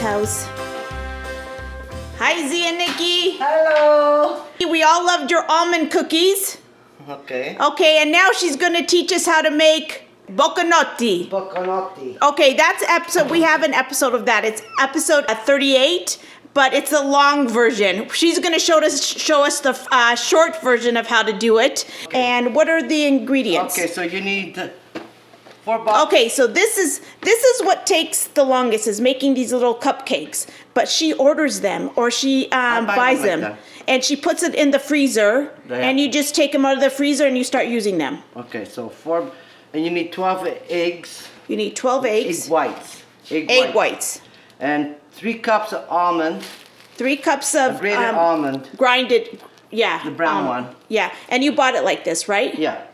house. Hi, Zia Nicky. Hello. We all loved your almond cookies. Okay. Okay, and now she's going to teach us how to make bocconotti. Bocconotti. Okay, that's episode. We have an episode of that. It's episode 38, but it's a long version. She's going to show us the short version of how to do it. Okay. And what are the ingredients? Okay, so you need 4 boxes. Okay, so this is what takes the longest, is making these little cupcakes. But she orders them, or she buys them, like, and she puts it in the freezer. And you just take them out of the freezer and you start using them. Okay, so 4, and you need 12 eggs. You need 12 eggs. Egg whites. Egg whites. And 3 cups of almond. 3 cups of grated almond. Grinded, yeah. The brown one. Yeah, and you bought it like this, right? Yeah.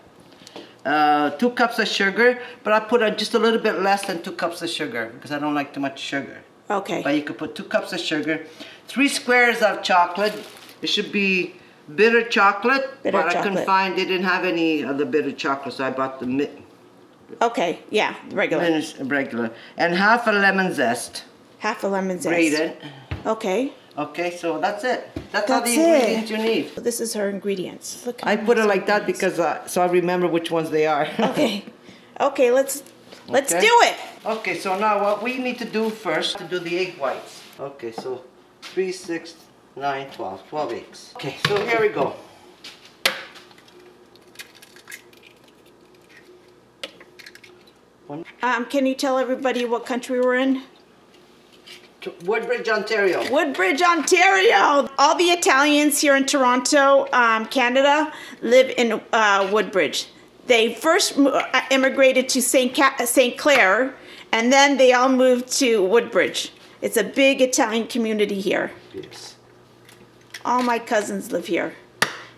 2 cups of sugar, but I put just a little bit less than 2 cups of sugar because I don't like too much sugar. Okay. But you could put 2 cups of sugar, 3 squares of chocolate. It should be bitter chocolate, but I couldn't find, they didn't have any of the bitter chocolate, so I bought the okay, yeah, regular. Regular. And half a lemon zest. Half a lemon zest. Grated. Okay. Okay, so that's it. That's all the ingredients you need. This is her ingredients. Look, I put it like that because so I remember which ones they are. Okay. Okay, let's do it. Okay, so now what we need to do first to do the egg whites. Okay, so 3, 6, 9, 12. 12 eggs. Okay, so here we go. Can you tell everybody what country we're in? Woodbridge, Ontario. Woodbridge, Ontario. All the Italians here in Toronto, Canada, live in Woodbridge. They first immigrated to St. Clair, and then they all moved to Woodbridge. It's a big Italian community here. Yes. All my cousins live here,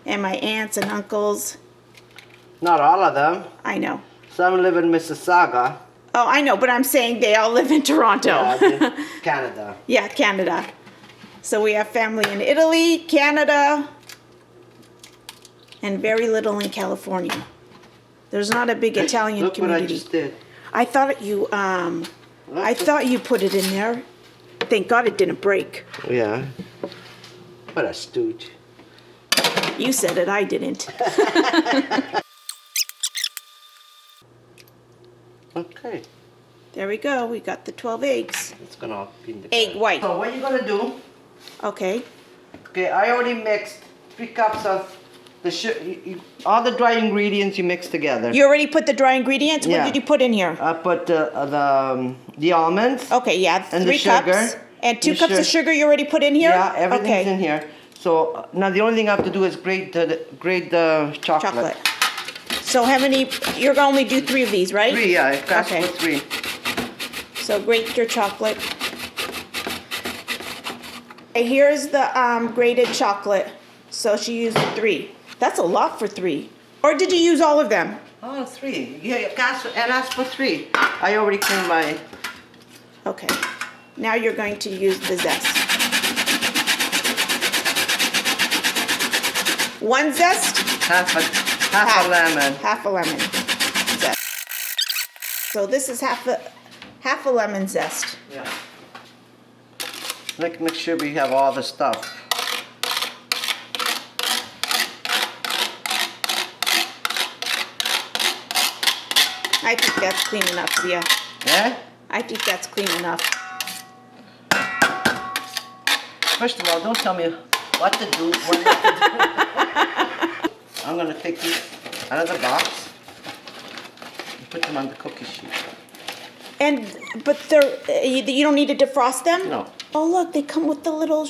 and my aunts and uncles. Not all of them. I know. Some live in Mississauga. Oh, I know, but I'm saying they all live in Toronto. Yeah, Canada. Yeah, Canada. So we have family in Italy, Canada, and very little in California. There's not a big Italian community. Look what I just did. I thought you put it in there. Thank God it didn't break. Yeah. What a stooge. You said it, I didn't. Okay. There we go. We got the 12 eggs. It's gonna all be in the egg white. So what you're gonna do? Okay. Okay, I already mixed 3 cups of the sugar. All the dry ingredients you mix together. You already put the dry ingredients. Yeah. What did you put in here? I put the almonds. Okay, yeah, and 3 cups. Sugar, and 2 cups of sugar you already put in here? Yeah, everything's in here. So now the only thing I have to do is grate the chocolate. So how many, you're going to only do 3 of these, right? 3, yeah, I've got for 3. So grate your chocolate. Okay, here's the grated chocolate. So she used 3. That's a lot for 3. Or did you use all of them? Oh, 3. Yeah, ask for 3. I already cleaned my... Okay. Now you're going to use the zest. 1 zest? Half a lemon. Half a lemon zest. So this is half a lemon zest. Yeah. Make sure we have all the stuff. I think that's clean enough, Zia. Yeah? I think that's clean enough. First of all, don't tell me what to do, what not to do. I'm going to take these out of the box and put them on the cookie sheet. But you don't need to defrost them? No. Oh look, they come with the little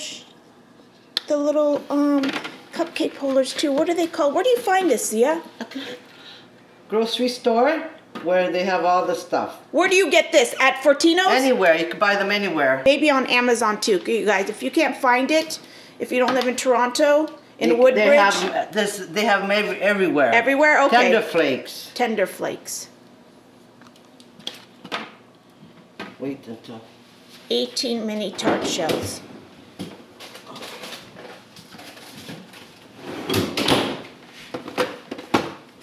cupcake holders too. What are they called? Where do you find this, Zia? Grocery store where they have all the stuff. Where do you get this? At Fortino's? Anywhere. You can buy them anywhere. Maybe on Amazon too, you guys. If you can't find it, if you don't live in Toronto, in Woodbridge. They have them everywhere. Everywhere? Okay. Tender flakes. Tender flakes. Wait until... 18 mini tart shells.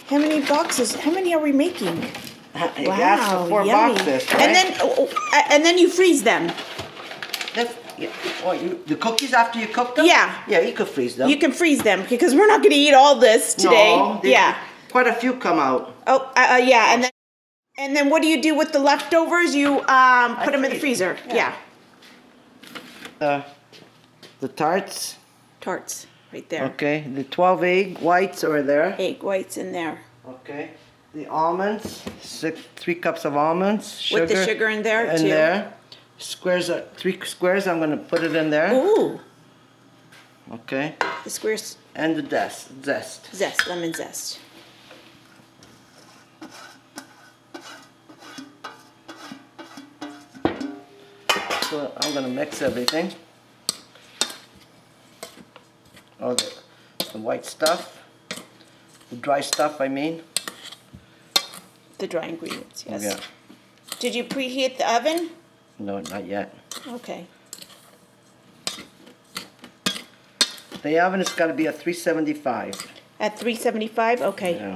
How many boxes? How many are we making? Wow, 4 yummy. boxes, right? And then you freeze them. Yeah. Oh, the cookies after you cook them? Yeah. Yeah, you could freeze them. You can freeze them because we're not going to eat all this today. No, Yeah. Quite a few come out. Oh, yeah, and then what do you do with the leftovers? You put them in the freeze freezer. them, Yeah. The tarts. Tarts right there. Okay. The 12 egg whites are there. Egg whites in there. Okay. The almonds. 3 cups of almonds. With the sugar in there too. There. Squares. 3 squares. I'm gonna put it in there. Ooh. Okay. The squares. And the zest. Zest, lemon zest. So I'm gonna mix everything. All the white stuff, the dry stuff, I mean. The dry ingredients, yes. Yeah. Did you preheat the oven? No, not yet. Okay. The oven has got to be at 375. At 375? Okay. Yeah.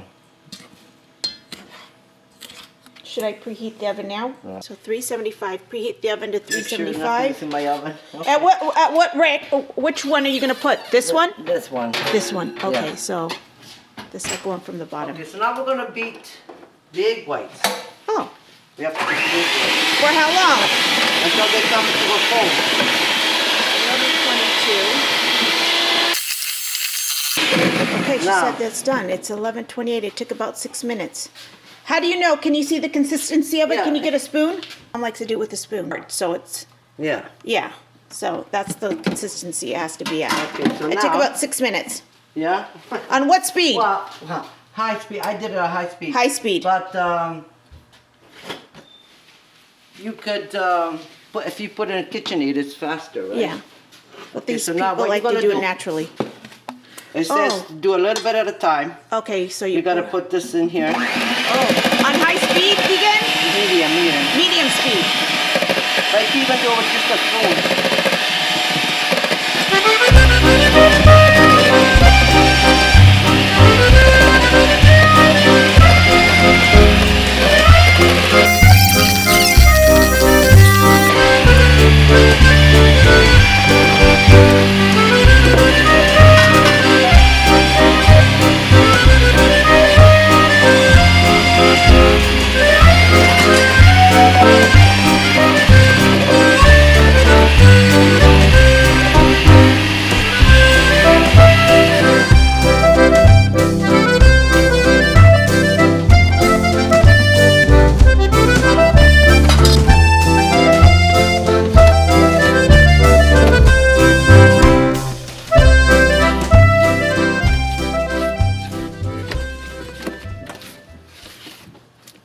Should I preheat the oven now? So 375. Preheat the oven to Make sure 375. nothing's in my oven. Okay. At what rack? Which one are you going to put? This one? This one. This one. Okay, Yeah. so the second one from the bottom. Okay, so now we're gonna beat the egg whites. Oh, We have to beat the egg whites for how long? until they come to a foam. 11:22. Okay, she Now- said that's done. It's 11:28. It took about 6 minutes. How do you know? Can you see the consistency of it? Yeah. Can you get a spoon? I like to do it with a spoon. So it's, Yeah. yeah. So that's the consistency it has to be at. Okay, so It took now- about 6 minutes. Yeah. On what speed? Well, high speed. I did it at high speed. High speed. But you could put if you put it in a KitchenAid, it's faster, right? Yeah. But Okay, these so now people what like you to gotta do it do- naturally. It says Oh. do a little bit at a time. Okay, so You gotta put this in here. Oh, on high speed again? Medium. Medium speed. Like even though it's just a spoon.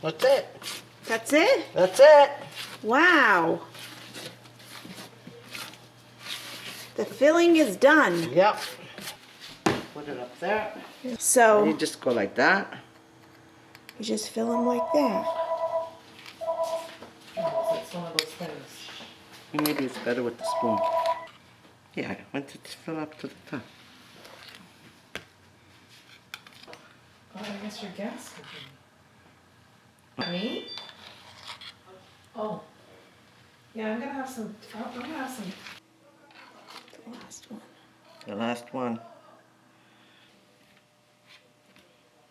That's it. That's it? That's it. Wow. The filling is done. Yep. Put it up there. And So you just go like that. you just fill them like that. It's one of those things. Maybe it's better with the spoon. Yeah, I want it to fill up to the top. Oh, I guess your gas cooking. Me? Oh. Yeah, I'm gonna have some. I'm gonna have some. The last one. The last one.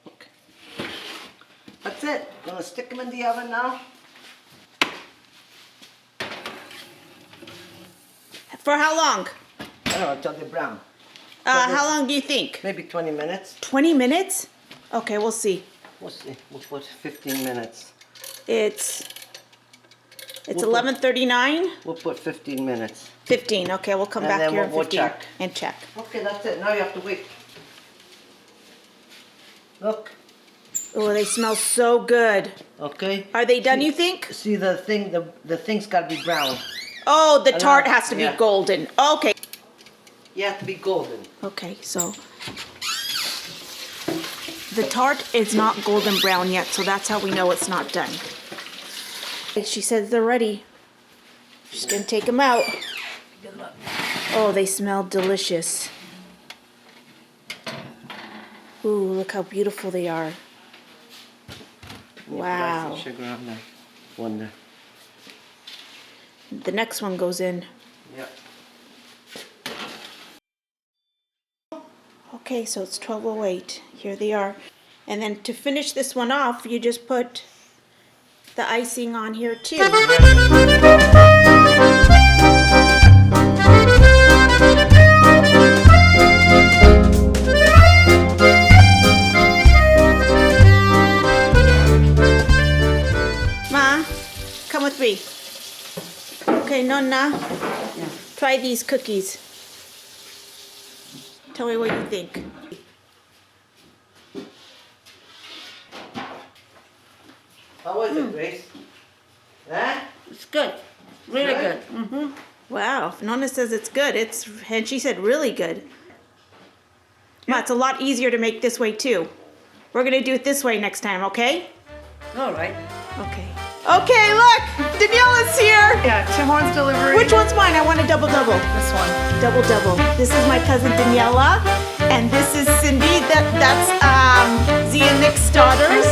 Okay. That's it. Gonna stick them in the oven now. For how long? I don't know, until they're brown. How long do you think? Maybe 20 minutes. 20 minutes? Okay, we'll see. We'll see. We'll put 15 minutes. It's We'll put- 11:39. We'll put 15 minutes. 15. Okay, we'll come And back then here in we'll 15 check. and check. Okay, that's it. Now you have to wait. Look. Oh, they smell so good. Okay. Are they done, See- you think? See the thing, the thing's got to be brown. Oh, the tart has to be yeah. golden. Okay. You have to be golden. Okay, so the tart is not golden brown yet, so that's how we know it's not done. She says they're ready. She's gonna take them out. Oh, they smell delicious. Ooh, look how beautiful they are. You put Wow. icing sugar on there. One there. The next one goes in. Yeah. Okay, so it's 12:08. Here they are. And then to finish this one off, you just put the icing on here too. Ma, come with me. Okay, Nonna, Yeah. try these cookies. Tell me what you think. How was it, Grace? Huh? It's good. Really Good? good. Mm-hmm. Wow, if Nonna says it's good, and she said really good. Ma, it's a lot easier to make this way too. We're gonna do it this way next time, okay? All right. Okay. Okay, look! Daniela's here! Yeah, Tim Hortons delivery. Which one's mine? I want a double-double. This one. Double-double. This is my cousin Daniela, and this is Cindy. That's Zia Nick's daughters.